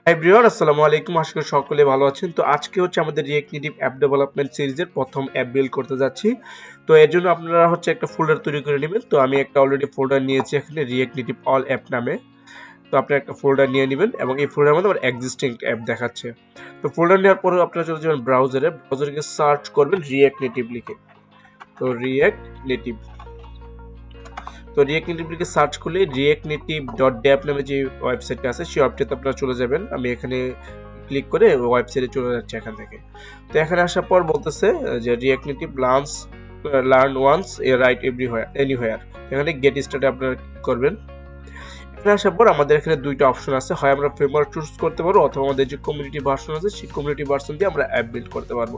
Everyone আসসালামু আলাইকুম। আশা করি সকলে ভালো আছেন। তো আজকে হচ্ছে আমাদের রিয়েক্ট নেটিভ অ্যাপ ডেভেলপমেন্ট সিরিজের প্রথম অ্যাপ বিল্ড করতে যাচ্ছি। তো এর জন্য আপনারা হচ্ছে একটা ফোল্ডার তৈরি করে নেবেন। তো আমি একটা অলরেডি ফোল্ডার নিয়েছি এখানে রিয়েক্ট নেটিভ অল অ্যাপ নামে। তো আপনারা একটা ফোল্ডার নিয়ে নেবেন এবং এই ফোল্ডারের মধ্যে আমার এক্সিস্টিং অ্যাপ দেখাচ্ছে। তো ফোল্ডার নেওয়ার পরে আপনারা চলে যাবেন ব্রাউজারে গিয়ে সার্চ করবেন রিয়েক্ট নেটিভ লিখে। তো রিয়েক্ট নেটিভ লিখে সার্চ করলে রিয়েক্ট নেটিভ ডট ডেভ নামে যে ওয়েবসাইটটা আছে সেই ওয়েবসাইটে আপনারা চলে যাবেন। আমি এখানে ক্লিক করে ওয়েবসাইটে চলে যাচ্ছে এখান থেকে। তো এখানে আসার পর বলতেছে যে React Native learn once a write anywhere. এখানে গেট স্টার্টে আপনারা ক্লিক করবেন। এখানে আসার পর আমাদের এখানে দুইটা অপশন আছে, হয় আমরা ফ্রেমওয়ার্ক চুজ করতে পারবো অথবা আমাদের যে কমিউনিটি ভার্সন আছে সেই কমিউনিটি ভার্সন দিয়ে আমরা অ্যাপ বিল্ড করতে পারবো।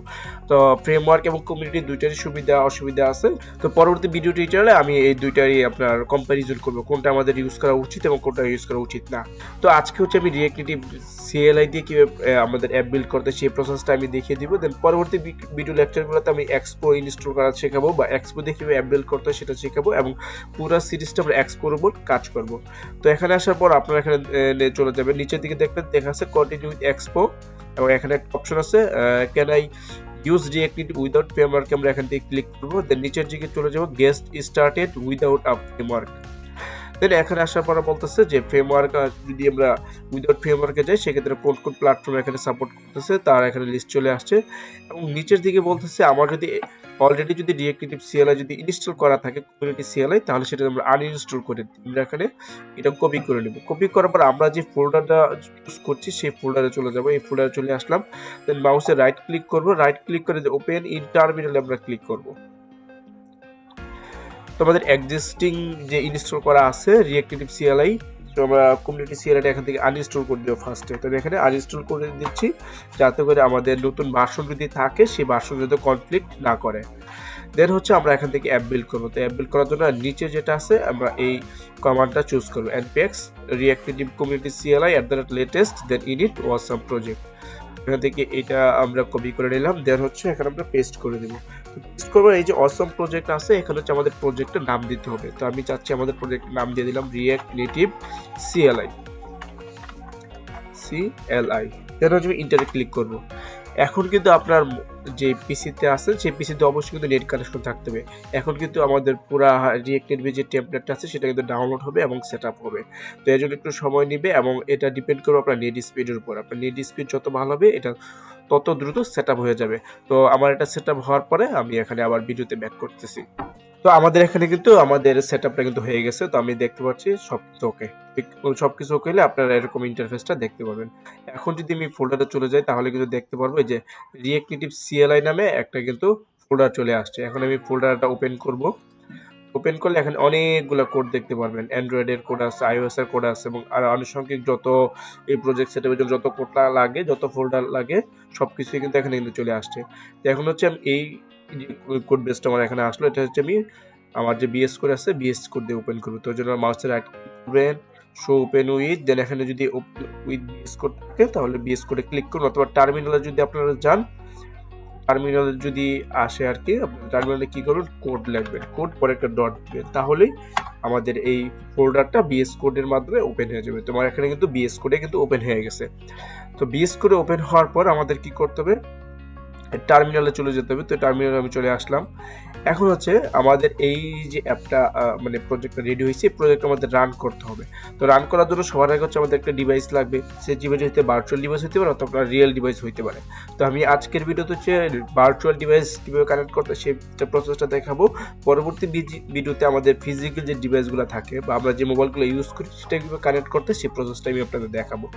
তো ফ্রেমওয়ার্ক এবং কমিউনিটি দুইটারই সুবিধা অসুবিধা আছে। তো পরবর্তী ভিডিও টিউটোরিয়ালে আমি এই দুইটারই আপনার কম্প্যারিজন করবো কোনটা আমাদের ইউজ করা উচিত এবং কোনটা ইউজ করা উচিত না। তো আজকে হচ্ছে আমি রিয়েক্ট নেটিভ সিএলআই দিয়ে কীভাবে আমাদের অ্যাপ বিল্ড করতে সেই প্রসেসটা আমি দেখিয়ে দিব। দেন পরবর্তী ভিডিও লেকচারগুলোতে আমি এক্সপো ইনস্টল করা শেখাবো বা এক্সপো দিয়ে কীভাবে অ্যাপ বিল্ড করতে হয় সেটা শেখাবো এবং পুরো সিরিজটা আমরা এক্সপোর উপর কাজ করবো। তো এখানে আসার পর আপনারা এখানে চলে যাবেন, নিচের দিকে দেখবেন দেখা আছে কন্টিনিউ উইথ এক্সপো এবং এখানে একটা অপশন আছে can I use react native without framework. আমরা এখান থেকে ক্লিক করবো। দেন নিচের দিকে চলে যাবো গেস্ট started without a framework. Then এখানে আসার পর বলতেছে যে ফ্রেমওয়ার্ক যদি আমরা উইদাউট ফ্রেমওয়ার্কে যাই সেক্ষেত্রে কোন কোন প্ল্যাটফর্ম এখানে সাপোর্ট করতেছে তার এখানে লিস্ট চলে আসছে এবং নিচের দিকে বলতেছে আমার যদি অলরেডি যদি রিয়েক্ট নেটিভ সিএলআই যদি ইনস্টল করা থাকে কমিউনিটি সিএলআই তাহলে সেটা আমরা আনইনস্টল করে আমরা এখানে এটা কপি করে নেব। কপি করার পর আমরা যে ফোল্ডারটা ইউজ করছি সেই ফোল্ডারে চলে যাব। এই ফোল্ডারে চলে আসলাম। দেন মাউসে রাইট ক্লিক করব, রাইট ক্লিক করে যে ওপেন ইন টার্মিনালে আমরা ক্লিক করব। তো আমাদের এক্সিস্টিং যে ইনস্টল করা আছে রিয়েক্ট নেটিভ সিএলআই, তো আমরা কমিউনিটি সিএলআইটা এখান থেকে আনইনস্টল করে দেবো ফার্স্টে। তো এখানে আনইনস্টল করে দিচ্ছি যাতে করে আমাদের নতুন ভার্সন যদি থাকে সেই ভার্সন যাতে কনফ্লিক্ট না করে। দেন হচ্ছে আমরা এখান থেকে অ্যাপ বিল্ড করবো। তো অ্যাপ বিল্ড করার জন্য নিচে যেটা আছে আমরা এই কমান্ডটা চুজ করবো, npx react native community CLI @latest দেন init awesome project। এখান থেকে এটা আমরা কপি করে নিলাম। দেন হচ্ছে এখানে আমরা পেস্ট করে দেবো। পেস্ট করবো এই যে অসম প্রজেক্ট আছে এখানে হচ্ছে আমাদের প্রজেক্টের নাম দিতে হবে। তো আমি চাচ্ছি আমাদের প্রজেক্টের নাম দিয়ে দিলাম রিয়েক্ট নেটিভ সিএলআই। দেন হচ্ছে আমি ইন্টারে ক্লিক করবো। এখন কিন্তু আপনার যে পিসিতে আছে সেই পিসিতে অবশ্যই কিন্তু নেট কানেকশন থাকতে হবে। এখন কিন্তু আমাদের পুরা রিয়েক্ট নেটিভ যে টেমপ্লেটটা আছে সেটা কিন্তু ডাউনলোড হবে এবং সেট আপ হবে। তো এর জন্য একটু সময় নেবে এবং এটা ডিপেন্ড করবে আপনার নেট স্পিডের উপর। আপনার নেট স্পিড যত ভালো হবে এটা তত দ্রুত সেট আপ হয়ে যাবে। তো আমার এটা সেট আপ হওয়ার পরে আমি এখানে আবার ভিডিওতে ব্যাক করতেছি। তো আমাদের এখানে কিন্তু আমাদের সেটআপটা কিন্তু হয়ে গেছে। তো আমি দেখতে পাচ্ছি সবকিছু ওকে। সবকিছু ওকে হলে আপনারা এরকম ইন্টারফেসটা দেখতে পাবেন। এখন যদি আমি ফোল্ডারে চলে যাই তাহলে কিন্তু দেখতে পারবো যে রিয়েক্ট নেটিভ সিএলআই নামে একটা কিন্তু ফোল্ডার চলে আসছে। এখন আমি ফোল্ডারটা ওপেন করব। ওপেন করলে এখানে অনেকগুলো কোড দেখতে পারবেন। অ্যান্ড্রয়েডের কোড আছে, iOS এর কোড আছে এবং আরো আনুষঙ্গিক যত এই প্রজেক্ট সেটআপের জন্য যত কোড লাগে, যত ফোল্ডার লাগে সবকিছুই কিন্তু এখানে কিন্তু চলে আসছে। তো এখন হচ্ছে আমি এই কোড বেসটা আমার এখানে আসলো, এটা হচ্ছে আমি আমার যে বিএস কোড আছে বিএস কোড দিয়ে ওপেন করবো। তো ওই জন্য মাউসে রাইট ক্লিক করবেন, শো ওপেন উইথ, দেন এখানে যদি ওপেন উইথ বিএস কোড থাকে তাহলে বিএস কোডে ক্লিক করুন অথবা টার্মিনালে যদি আপনারা যান, টার্মিনালে যদি আসে আর কি আপনার টার্মিনালে কি করুন কোড লিখবেন, কোড পরে একটা ডট দিবেন, তাহলেই আমাদের এই ফোল্ডারটা বিএস কোডের মাধ্যমে ওপেন হয়ে যাবে। তোমার এখানে কিন্তু বিএস কোডে কিন্তু ওপেন হয়ে গেছে। তো বিএস কোডে ওপেন হওয়ার পর আমাদের কি করতে হবে, টার্মিনালে চলে যেতে হবে। তো টার্মিনালে আমি চলে আসলাম। এখন হচ্ছে আমাদের এই যে অ্যাপটা মানে প্রজেক্টটা রেডি হয়েছে, প্রজেক্ট আমাদের রান করতে হবে। তো রান করার জন্য সবার আগে হচ্ছে আমাদের একটা ডিভাইস লাগবে। সেই ডিভাইস হতে ভার্চুয়াল ডিভাইস হতে পারে অথবা রিয়েল ডিভাইস হতে পারে। তো আমি আজকের ভিডিওতে হচ্ছে ভার্চুয়াল ডিভাইস কীভাবে কানেক্ট করতে সেই প্রসেসটা দেখাবো। পরবর্তী ভিডিওতে আমাদের ফিজিক্যাল যে ডিভাইসগুলো থাকে বা আমরা যে মোবাইলগুলো ইউজ করি সেটা কীভাবে কানেক্ট করতে সেই প্রসেসটা আমি আপনাদের দেখাবো।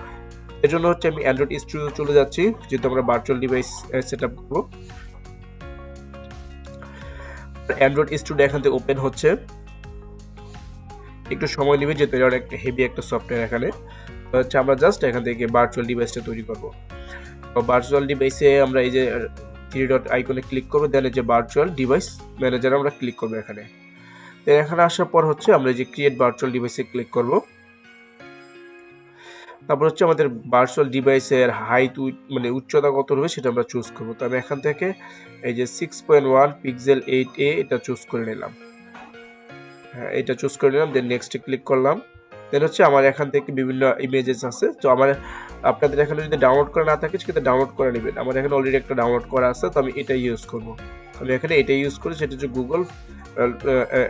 এর জন্য হচ্ছে আমি অ্যান্ড্রয়েড স্টুডিও চলে যাচ্ছি, যেহেতু আমরা ভার্চুয়াল ডিভাইস সেট আপ করবো। অ্যান্ড্রয়েড স্টুডিও এখান থেকে ওপেন হচ্ছে, একটু সময় নেবে যেহেতু এটা একটা হেভি একটা সফটওয়্যার। এখানে হচ্ছে আমরা জাস্ট এখান থেকে ভার্চুয়াল ডিভাইসটা তৈরি করব। তো ভার্চুয়াল ডিভাইসে আমরা এই যে 3 ডট আইকনে ক্লিক করবো, দেন এই যে ভার্চুয়াল ডিভাইস ম্যানেজারে আমরা ক্লিক করবো এখানে। তো এখানে আসার পর হচ্ছে আমরা এই যে ক্রিয়েট ভার্চুয়াল ডিভাইসে ক্লিক করব। তারপর হচ্ছে আমাদের ভার্চুয়াল ডিভাইসের হাইট মানে উচ্চতা কত হবে সেটা আমরা চুজ করবো। তো আমি এখান থেকে এই যে 6.1 পিক্সেল 8a এটা চুজ করে নিলাম। হ্যাঁ, এটা চুজ করে নিলাম, দেন নেক্সটে ক্লিক করলাম। দেন হচ্ছে আমার এখান থেকে বিভিন্ন ইমেজেস আছে। তো আমার আপনাদের এখানে যদি ডাউনলোড করা না থাকে সেটা ডাউনলোড করে নেবেন। আমার এখানে অলরেডি একটা ডাউনলোড করা আছে, তো আমি এটাই ইউজ করব। আমি এখানে এটাই ইউজ করি, সেটা হচ্ছে গুগল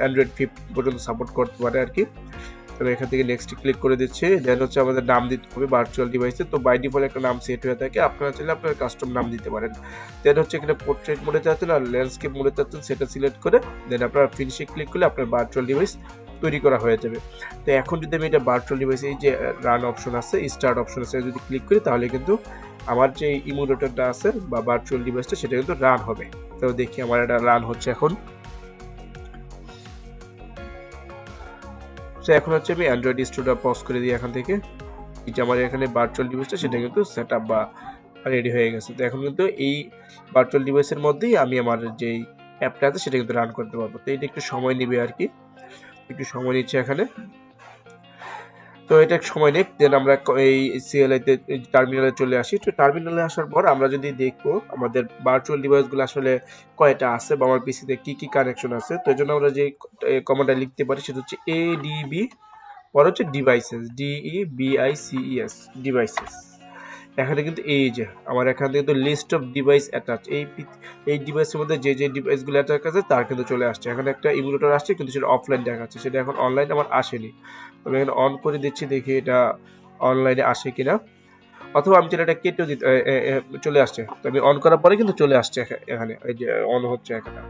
অ্যান্ড্রয়েড 15 পর্যন্ত সাপোর্ট করতে পারে আর কি। আমি এখান থেকে নেক্সট ক্লিক করে দিচ্ছি। দেন হচ্ছে আমাদের নাম দিতে হবে ভার্চুয়াল ডিভাইসে। তো বাই ডিফল্ট একটা নাম সেট হয়ে থাকে, আপনারা চাইলে আপনার কাস্টম নাম দিতে পারেন। দেন হচ্ছে এখানে পোর্ট্রেট মোডে চাচ্ছেন আর ল্যান্ডস্কেপ মোডে চাচ্ছেন, সেটা সিলেক্ট করে দেন আপনার ফিনিশে ক্লিক করলে আপনার ভার্চুয়াল ডিভাইস তৈরি করা হয়ে যাবে। তো এখন যদি আমি এটা ভার্চুয়াল ডিভাইসে এই যে রান অপশন আছে, স্টার্ট অপশন আছে, যদি ক্লিক করি তাহলে কিন্তু আমার যে ইমুলেটরটা আছে বা ভার্চুয়াল ডিভাইসটা সেটা কিন্তু রান হবে। তো দেখি আমার এটা রান হচ্ছে এখন। তো এখন হচ্ছে আমি অ্যান্ড্রয়েড স্টুডিও পজ করে দিই এখান থেকে। এই যে আমার এখানে ভার্চুয়াল ডিভাইসটা সেটা কিন্তু সেট আপ বা রেডি হয়ে গেছে। তো এখন কিন্তু এই ভার্চুয়াল ডিভাইসের মধ্যেই আমি আমার যেই অ্যাপটা আছে সেটা কিন্তু রান করতে পারবো। তো এটা একটু সময় নেবে আর কি, একটু সময় নিচ্ছে এখানে। তো এটা সময় নেই, দেন আমরা এই সিএলআইতে টার্মিনালে চলে আসি। তো টার্মিনালে আসার পর আমরা যদি দেখবো আমাদের ভার্চুয়াল ডিভাইসগুলো আসলে কয়টা আছে বা আমার পিসিতে কি কি কানেকশন আছে। তো এই জন্য আমরা যে কমান্ডটা লিখতে পারি সেটা হচ্ছে এডিবি, পরে হচ্ছে ডিভাইসেস, DEVICES ডিভাইসেস। এখানে কিন্তু এই যে আমার এখানে কিন্তু লিস্ট অফ ডিভাইস অ্যাটাচ, এই ডিভাইসের মধ্যে যে ডিভাইসগুলো অ্যাটাচ আছে তার কিন্তু চলে আসছে। এখানে একটা ইমুলেটর আসছে কিন্তু সেটা অফলাইন দেখাচ্ছে, সেটা এখন অনলাইন আমার আসেনি। আমি এখানে অন করে দিচ্ছি, দেখি এটা অনলাইনে আসে কিনা, অথবা আমি যেটা কেটেও দিতে চলে আসছে। তো আমি অন করার পরে কিন্তু চলে আসছে এখানে, এই যে অন হচ্ছে এখানে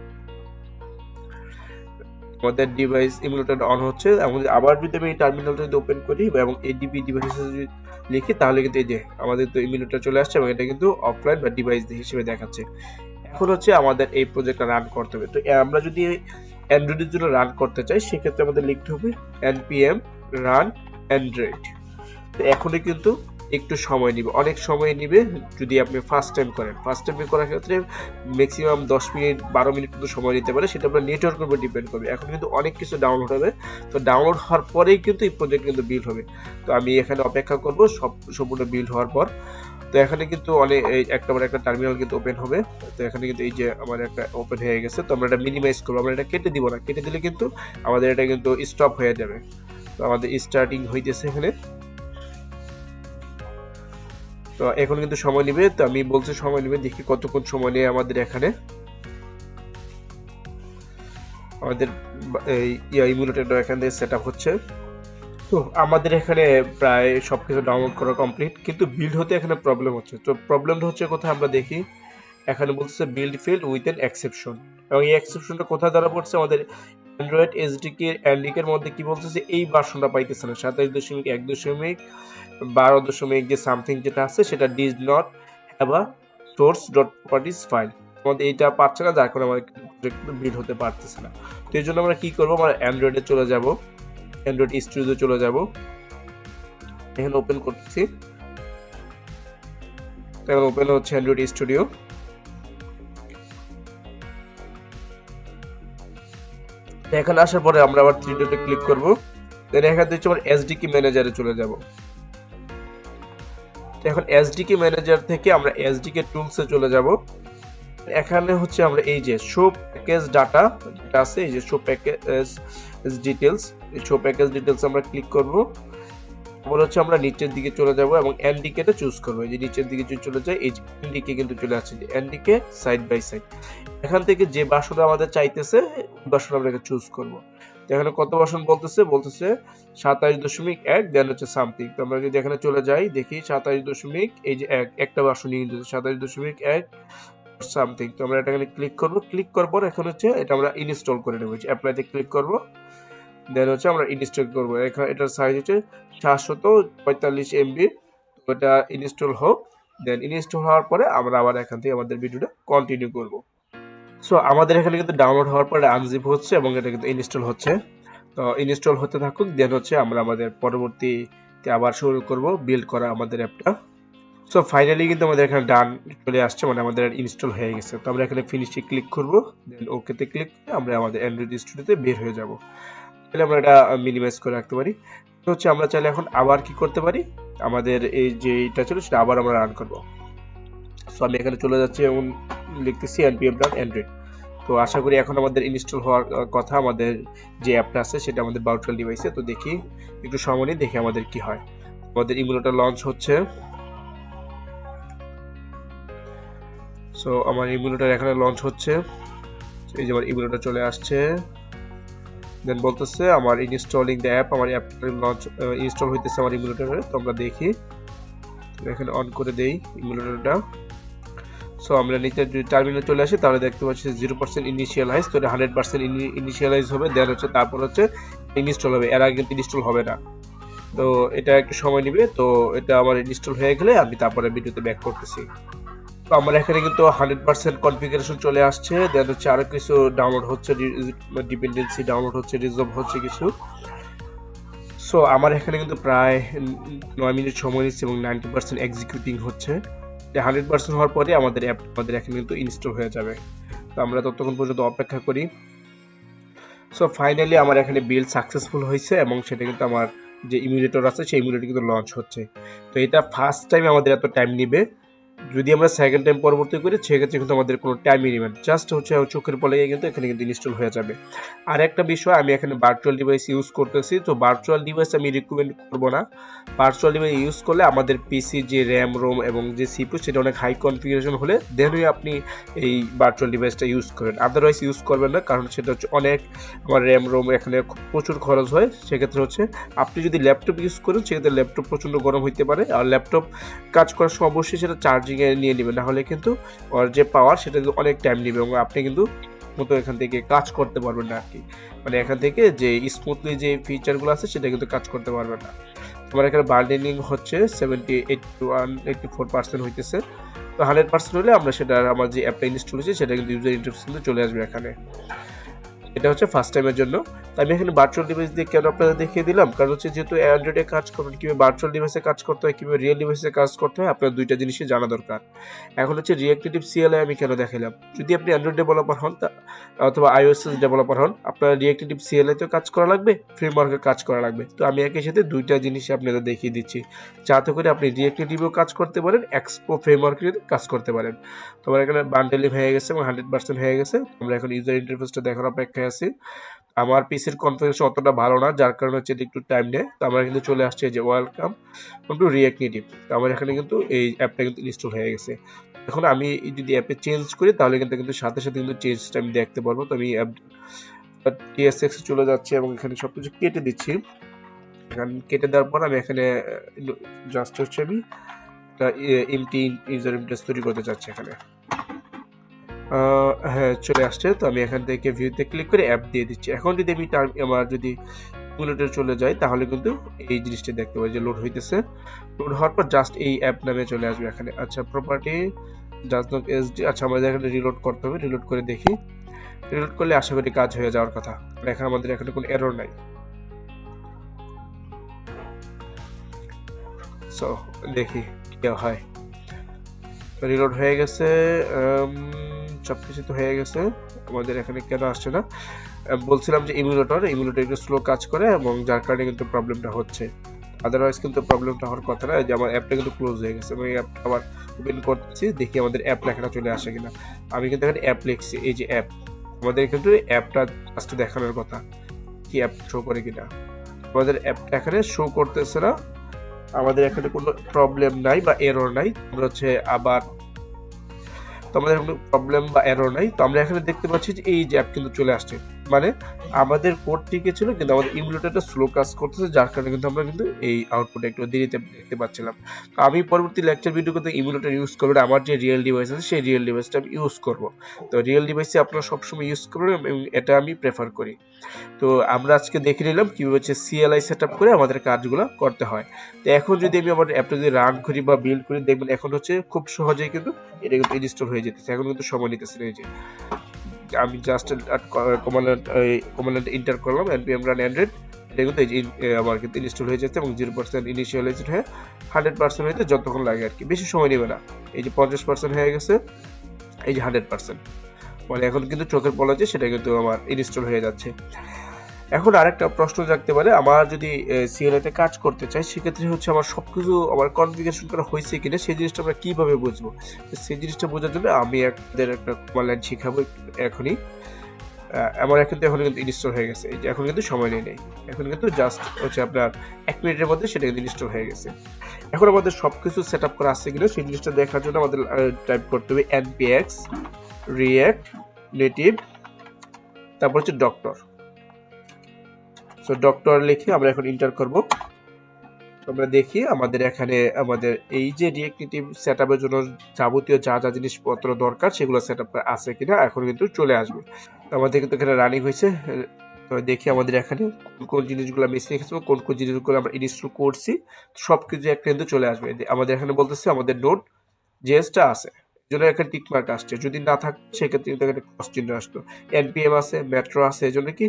আমাদের ডিভাইস ইমুলেটর অন হচ্ছে। এবং আবার যদি আমি এই টার্মিনালটা যদি ওপেন করি এবং এডিবি ডিভাইসেস যদি লিখি তাহলে কিন্তু এই যে আমাদের তো ইমুলেটর চলে আসছে এবং এটা কিন্তু অফলাইন বা ডিভাইস হিসেবে দেখাচ্ছে। এখন হচ্ছে আমাদের এই প্রজেক্টটা রান করতে হবে। তো আমরা যদি অ্যান্ড্রয়েডের জন্য রান করতে চাই সেক্ষেত্রে আমাদের লিখতে হবে npm run android। তো এখনই কিন্তু একটু সময় নিবে, অনেক সময় নিবে যদি আপনি ফার্স্ট টাইম করেন। ফার্স্ট টাইম করার ক্ষেত্রে ম্যাক্সিমাম 10 মিনিট 12 মিনিট পর্যন্ত সময় নিতে পারে, সেটা আপনার নেটওয়ার্কের উপর ডিপেন্ড করবে। এখন কিন্তু অনেক কিছু ডাউনলোড হবে, তো ডাউনলোড হওয়ার পরেই কিন্তু এই প্রজেক্ট কিন্তু বিল্ড হবে। তো আমি এখানে অপেক্ষা করব সম্পূর্ণ বিল্ড হওয়ার পর। তো এখানে কিন্তু অনেক একটা টার্মিনাল কিন্তু ওপেন হবে। তো এখানে কিন্তু এই যে আমার একটা ওপেন হয়ে গেছে। তো আমরা এটা মিনিমাইজ করবো, আমরা এটা কেটে দিব না, কেটে দিলে কিন্তু আমাদের এটা কিন্তু স্টপ হয়ে যাবে। তো আমাদের স্টার্টিং হইতেছে এখানে। তো এখন কিন্তু সময় নেবে, তো আমি বলছি সময় নেবে, দেখি কতক্ষণ সময় নেই আমাদের এখানে। আমাদের এই ইমুলেটরটা এখান থেকে সেট আপ হচ্ছে। তো আমাদের এখানে প্রায় সবকিছু ডাউনলোড করা কমপ্লিট, কিন্তু বিল্ড হতে এখানে প্রবলেম হচ্ছে। তো প্রবলেমটা হচ্ছে কোথায় আমরা দেখি, এখানে বলছে build fail with an exception, এবং এই এক্সেপশনটা কোথায় দ্বারা পড়ছে, আমাদের অ্যান্ড্রয়েড এর মধ্যে কি বলতেছে, এই ভার্সনটা পাইতেছে না, 27.1.12 যে সামথিং যেটা আছে সেটা does not have a source dot properties file, আমাদের এইটা পাচ্ছে না, যার কারণে আমাদের প্রজেক্ট বিল্ড হতে পারতেছে না। তো এই জন্য আমরা কি করবো, আমরা অ্যান্ড্রয়েডে চলে যাব, অ্যান্ড্রয়েড স্টুডিওতে চলে যাব, এখানে ওপেন করতেছি। এখন ওপেন হচ্ছে অ্যান্ড্রয়েড স্টুডিও। এখানে আসার পরে আমরা আবার 3 ডটে ক্লিক করব, দেন এখানে হচ্ছে আমরা এসডিকে ম্যানেজারে চলে যাব। এখন এসডিকে ম্যানেজার থেকে আমরা এসডিকে টুলসে চলে যাব। এখানে হচ্ছে আমরা এই যে শো প্যাকেজ ডাটা যেটা আছে, এই যে শো প্যাকেজ ডিটেলস, এই শো প্যাকেজ ডিটেলস আমরা ক্লিক করব। তারপর হচ্ছে আমরা নিচের দিকে চলে যাব এবং এনডিকেটা চুজ করব। এই যে নিচের দিকে যদি চলে যায়, এই যে এনডিকে কিন্তু চলে আসছে, যে এনডিকে সাইড বাই সাইড। এখান থেকে যে ভার্সন আমাদের চাইতেছে ওই ভার্সন আমরা চুজ করব। তো এখানে কত ভার্সন বলতেছে 27.1, দেন হচ্ছে সামথিং। তো আমরা যদি এখানে চলে যাই দেখি 27. এই যে একটা ভার্সন নিয়ে নিতেছে 27.1 সামথিং। তো আমরা এটা এখানে ক্লিক করব, ক্লিক করার পর এখন হচ্ছে এটা আমরা ইনস্টল করে নেব। অ্যাপ্লাইতে ক্লিক করব, দেন হচ্ছে আমরা ইনস্টল করব। এখানে এটার সাইজ হচ্ছে 445 MB। তো এটা ইনস্টল হোক, দেন ইনস্টল হওয়ার পরে আমরা আবার এখান থেকে আমাদের ভিডিওটা কন্টিনিউ করব। সো আমাদের এখানে কিন্তু ডাউনলোড হওয়ার পরে আনজিপ হচ্ছে এবং এটা কিন্তু ইনস্টল হচ্ছে। তো ইনস্টল হতে থাকুক, দেন হচ্ছে আমরা আমাদের পরবর্তীতে আবার শুরু করব বিল্ড করা আমাদের অ্যাপটা। সো ফাইনালি কিন্তু আমাদের এখানে ডান চলে আসছে, মানে আমাদের ইনস্টল হয়ে গেছে। তো আমরা এখানে ফিনিশে ক্লিক করব, দেন ওকেতে ক্লিক করে আমরা আমাদের অ্যান্ড্রয়েড স্টুডিওতে বের হয়ে যাব। তাহলে আমরা এটা মিনিমাইজ করে রাখতে পারি। তো হচ্ছে আমরা চাইলে এখন আবার কি করতে পারি, আমাদের এই যে এটা ছিল সেটা আবার আমরা রান করব। সো আমি এখানে চলে যাচ্ছি এবং লিখতেছি npm run android। তো আশা করি এখন আমাদের ইনস্টল হওয়ার কথা, আমাদের যে অ্যাপটা আছে সেটা আমাদের ভার্চুয়াল ডিভাইসে। তো দেখি একটু সময় নিয়ে দেখি আমাদের কি হয়। আমাদের ইমুলেটর লঞ্চ হচ্ছে, সো আমার ইমুলেটর এখানে লঞ্চ হচ্ছে, এই যে আমার ইমুলেটর চলে আসছে, দেন বলতেছে আমার ইনস্টলিং দ্য অ্যাপ, আমার অ্যাপ লঞ্চ ইনস্টল হইতেছে আমার ইমুলেটরে। তো আমরা দেখি, এখানে অন করে দেই ইমুলেটরটা। সো আমরা নিচে যদি টার্মিনালে চলে আসি তাহলে দেখতে পাচ্ছি 0% ইনিশিয়ালাইজ, তো এটা 100% ইনিশিয়ালাইজ হবে, দেন হচ্ছে তারপর হচ্ছে ইনস্টল হবে, এর আগে কিন্তু ইনস্টল হবে না। তো এটা একটু সময় নেবে। তো এটা আমার ইনস্টল হয়ে গেলে আমি তারপরে ভিডিওতে ব্যাক করতেছি। তো আমার এখানে কিন্তু 100% কনফিগারেশন চলে আসছে, দেন হচ্ছে আরও কিছু ডাউনলোড হচ্ছে, ডিপেন্ডেন্সি ডাউনলোড হচ্ছে, রিজলভ হচ্ছে কিছু। সো আমার এখানে কিন্তু প্রায় 9 মিনিট সময় নিচ্ছে এবং 90% এক্সিকিউটিং হচ্ছে। 100% হওয়ার পরে আমাদের অ্যাপ আমাদের এখানে কিন্তু ইনস্টল হয়ে যাবে। তো আমরা ততক্ষণ পর্যন্ত অপেক্ষা করি। সো ফাইনালি আমার এখানে বিল্ড সাকসেসফুল হয়েছে এবং সেটা কিন্তু আমার যে ইমুলেটর আছে সেই ইমুলেটর কিন্তু লঞ্চ হচ্ছে। তো এটা ফার্স্ট টাইম আমাদের এত টাইম নেবে, যদি আমরা সেকেন্ড টাইম পরবর্তী করি সেক্ষেত্রে কিন্তু আমাদের কোনো টাইমই নেবেন, জাস্ট হচ্ছে চোখের পলে কিন্তু এখানে কিন্তু ইনস্টল হয়ে যাবে। আর একটা বিষয়, আমি এখানে ভার্চুয়াল ডিভাইস ইউজ করতেছি, তো ভার্চুয়াল ডিভাইস আমি রিকমেন্ড করবো না। ভার্চুয়াল ডিভাইস ইউজ করলে আমাদের পিসি যে র্যাম রোম এবং যে সিপিইউ সেটা অনেক হাই কনফিগারেশন হলে দেনই আপনি এই ভার্চুয়াল ডিভাইসটা ইউজ করেন, আদারওয়াইজ ইউজ করবেন না, কারণ সেটা হচ্ছে অনেক আমার র্যাম রোম এখানে প্রচুর খরচ হয়। সেক্ষেত্রে হচ্ছে আপনি যদি ল্যাপটপ ইউজ করেন সেক্ষেত্রে ল্যাপটপ প্রচণ্ড গরম হইতে পারে, আর ল্যাপটপ কাজ করার সময় অবশ্যই সেটা চার্জিংয়ে নিয়ে নেবেন, নাহলে কিন্তু ওর যে পাওয়ার সেটা কিন্তু অনেক টাইম নেবে এবং আপনি কিন্তু মতো এখান থেকে কাজ করতে পারবেন না আর কি, মানে এখান থেকে যে স্মুথলি যে ফিচারগুলো আছে সেটা কিন্তু কাজ করতে পারবেন না। আমার এখানে বার্ডেনিং হচ্ছে 84% হইতেছে। তো 100% হলে আমরা সেটা আমার যে অ্যাপটা ইনস্টল হয়েছে সেটা কিন্তু ইউজার ইন্টারফেস কিন্তু চলে আসবে এখানে। এটা হচ্ছে ফার্স্ট টাইমের জন্য। তো আমি এখানে ভার্চুয়াল ডিভাইস দিয়ে কেন আপনাদের দেখিয়ে দিলাম, কারণ হচ্ছে যেহেতু অ্যান্ড্রয়েডে কাজ করবেন, কীভাবে ভার্চুয়াল ডিভাইসে কাজ করতে হয়, কীভাবে রিয়েল ডিভাইসে কাজ করতে হয়, আপনার দুইটা জিনিসই জানা দরকার। এখন হচ্ছে রিয়েক্ট নেটিভ CLI আমি কেন দেখালাম, যদি আপনি অ্যান্ড্রয়েড ডেভেলপার হন অথবা iOS ডেভেলপার হন, আপনার রিয়েক্ট নেটিভ CLI-তেও কাজ করা লাগবে, ফ্রেমওয়ার্কে কাজ করা লাগবে। তো আমি একই সাথে দুইটা জিনিসই আপনাদের দেখিয়ে দিচ্ছি, যাতে করে আপনি রিয়েক্ট নেটিভেও কাজ করতে পারেন, এক্সপো ফ্রেমওয়ার্কেও কাজ করতে পারেন। তোমার এখানে বান্ডেলিং হয়ে গেছে এবং 100% হয়ে গেছে। আমরা এখন ইউজার ইন্টারফেসটা দেখার অপেক্ষায় আছি। আমার পিসির কনফিগারেশন অতটা ভালো না, যার কারণে হচ্ছে একটু টাইম নেয়। তো আমরা কিন্তু চলে আসছে যে ওয়েলকাম টু রিয়েক্ট নেটিভ। তো আমার এখানে কিন্তু এই অ্যাপটা কিন্তু ইনস্টল হয়ে গেছে। এখন আমি যদি অ্যাপে চেঞ্জ করি তাহলে কিন্তু সাথে সাথে কিন্তু চেঞ্জটা আমি দেখতে পারবো। তো আমি অ্যাপ TSX চলে যাচ্ছি এবং এখানে সব কিছু কেটে দিচ্ছি। এখানে কেটে দেওয়ার পর আমি এখানে জাস্ট হচ্ছে আমি এমটি ইউজার ইন্টারফেস তৈরি করতে চাচ্ছি এখানে। হ্যাঁ, চলে আসছে। তো আমি এখান থেকে ভিউতে ক্লিক করে অ্যাপ দিয়ে দিচ্ছি। এখন যদি আমি আমার যদি ইমুলেটরে চলে যাই তাহলে কিন্তু এই জিনিসটা দেখতে পাই যে লোড হইতেছে। লোড হওয়ার পর জাস্ট এই অ্যাপ নামে চলে আসবে এখানে। আচ্ছা, প্রপার্টি জাস্ট SD। আচ্ছা, আমাদের এখানে রিলোড করতে হবে, রিলোড করে দেখি। রিলোড করলে আশা করি কাজ হয়ে যাওয়ার কথা। দেখা আমাদের এখানে কোনো এরর নাই। সো দেখি কি হয়। রিলোড হয়ে গেছে, সব কিছু তো হয়ে গেছে। আমাদের এখানে কেন আসছে না, বলছিলাম যে ইমুলেটর একটু স্লো কাজ করে এবং যার কারণে কিন্তু প্রবলেমটা হচ্ছে, আদারওয়াইজ কিন্তু প্রবলেমটা হওয়ার কথা না। যে আমার অ্যাপটা কিন্তু ক্লোজ হয়ে গেছে, আমি অ্যাপটা আবার ওপেন করতেছি, দেখি আমাদের অ্যাপ লেখাটা চলে আসে কিনা। আমি কিন্তু এখানে অ্যাপ লিখছি, এই যে অ্যাপ, আমাদের কিন্তু অ্যাপটা ফার্স্টে দেখানোর কথা, কি অ্যাপ শো করে কিনা। আমাদের অ্যাপটা এখানে শো করতেছে না, আমাদের এখানে কোনো প্রবলেম নাই বা এরর নাই। আমরা হচ্ছে আবার, তো আমাদের কোনো প্রবলেম বা এরর নাই। তো আমরা এখানে দেখতে পাচ্ছি যে এই যে অ্যাপ কিন্তু চলে আসছে, মানে আমাদের কোড ঠিকই ছিল কিন্তু আমাদের ইমুলেটরটা স্লো কাজ করতেছে, যার কারণে কিন্তু আমরা কিন্তু এই আউটপুট একটু দেরিতে দেখতে পাচ্ছিলাম। তো আমি পরবর্তী লেকচার ভিডিওতে ইমুলেটর ইউজ করবো না, আমার যে রিয়েল ডিভাইস আছে সেই রিয়েল ডিভাইসটা আমি ইউজ করবো। তো রিয়েল ডিভাইসে আপনারা সবসময় ইউজ করবেন এবং এটা আমি প্রেফার করি। তো আমরা আজকে দেখে নিলাম কীভাবে হচ্ছে CLI সেট আপ করে আমাদের কাজগুলো করতে হয়। তো এখন যদি আমি আমার অ্যাপটা যদি রান করি বা বিল্ড করি, দেখবেন এখন হচ্ছে খুব সহজেই কিন্তু এটা কিন্তু ইনস্টল হয়ে যেতেছে, এখন কিন্তু সময় নিতেছে না। এই যে আমি জাস্ট কমান্ড ইন্টার করলাম npm run android, এটা কিন্তু এই যে আমার কিন্তু ইনস্টল হয়ে যাচ্ছে এবং 0% ইনিশিয়ালাইজড হয়ে 100% হইতে যতক্ষণ লাগে আর কি, বেশি সময় নেবে না। এই যে 50% হয়ে গেছে, এই যে 100%, মানে এখন কিন্তু চোখের পলকে যে সেটা কিন্তু আমার ইনস্টল হয়ে যাচ্ছে। এখন আরেকটা প্রশ্ন জাগতে পারে, আমার যদি CLI-তে কাজ করতে চাই সেক্ষেত্রে হচ্ছে আমার সব কিছু আমার কনফিগারেশন করা হয়েছে কিনা সেই জিনিসটা আমরা কীভাবে বুঝবো, সেই জিনিসটা বোঝার জন্য আমি আপনাদের একটা কমান্ড লাইন শেখাবো এখনই। আমার কিন্তু এখন কিন্তু ইনস্টল হয়ে গেছে। এই যে এখন কিন্তু সময় নেই। এখন কিন্তু জাস্ট হচ্ছে আপনার 1 মিনিটের মধ্যে সেটা কিন্তু ইনস্টল হয়ে গেছে। এখন আমাদের সবকিছু সেটআপ করা আছে কিনা সেই জিনিসটা দেখার জন্য আমাদের টাইপ করতে হবে npx react native তারপর হচ্ছে ডক্টর। সো ডক্টর লিখে আমরা এখন এন্টার করব। আমরা দেখি আমাদের এখানে আমাদের এই যে রিয়েক্ট নেটিভ সেটআপের জন্য যাবতীয় যা যা জিনিসপত্র দরকার সেগুলো সেটআপ আছে কিনা এখন কিন্তু চলে আসবে। আমাদের কিন্তু এখানে রানিং হয়েছে। তো দেখি আমাদের এখানে কোন জিনিসগুলো মিসিং আছে, কোন কোন জিনিসগুলো আমরা ইনস্টল করছি সবকিছু একটা কিন্তু চলে আসবে। আমাদের এখানে বলতেছে আমাদের নোড জেএসটা আছে, এই জন্য এখানে টিক মার্ক আসছে। যদি না থাকে সেক্ষেত্রে কিন্তু এখানে ক্রস চিহ্ন আসতো। এনপিএম আছে, মেট্রো আছে, এই জন্য কি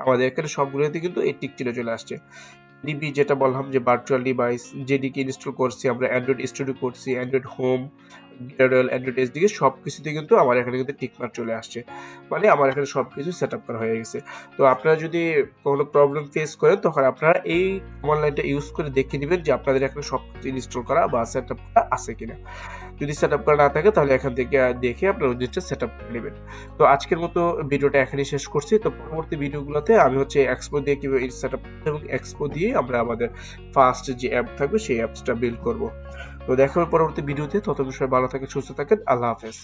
আমাদের এখানে সবগুলোতে কিন্তু এই টিক চিহ্ন চলে আসছে। ডিবি যেটা বললাম যে ভার্চুয়াল ডিভাইস, জেডিকে ইনস্টল করছি আমরা, অ্যান্ড্রয়েড স্টুডিও করছি, অ্যান্ড্রয়েড হোম, অ্যান্ড্রয়েড এসডিকে সব কিছুতে কিন্তু আমার এখানে কিন্তু টিকমার্ক চলে আসছে। মানে আমার এখানে সব কিছু সেট আপ করা হয়ে গেছে। তো আপনারা যদি কোনো প্রবলেম ফেস করেন তখন আপনারা এই কমান্ড লাইনটা ইউজ করে দেখে নেবেন যে আপনাদের এখানে সব কিছু ইনস্টল করা বা সেট আপ করা আছে কিনা। যদি সেট আপ করা না থাকে তাহলে এখান থেকে দেখে আপনারা ওই জিনিসটা সেট আপ করে নেবেন। তো আজকের মতো ভিডিওটা এখানেই শেষ করছি। তো পরবর্তী ভিডিওগুলোতে আমি হচ্ছে এক্সপো দিয়ে কীভাবে সেট আপ এবং এক্সপো দিয়ে আমরা আমাদের ফার্স্ট যে অ্যাপ থাকবে সেই অ্যাপসটা বিল্ড করব। তো দেখা হবে পরবর্তী ভিডিওতে। ততক্ষণ সবাই ভালো থাকেন, সুস্থ থাকেন। আল্লাহ হাফেজ।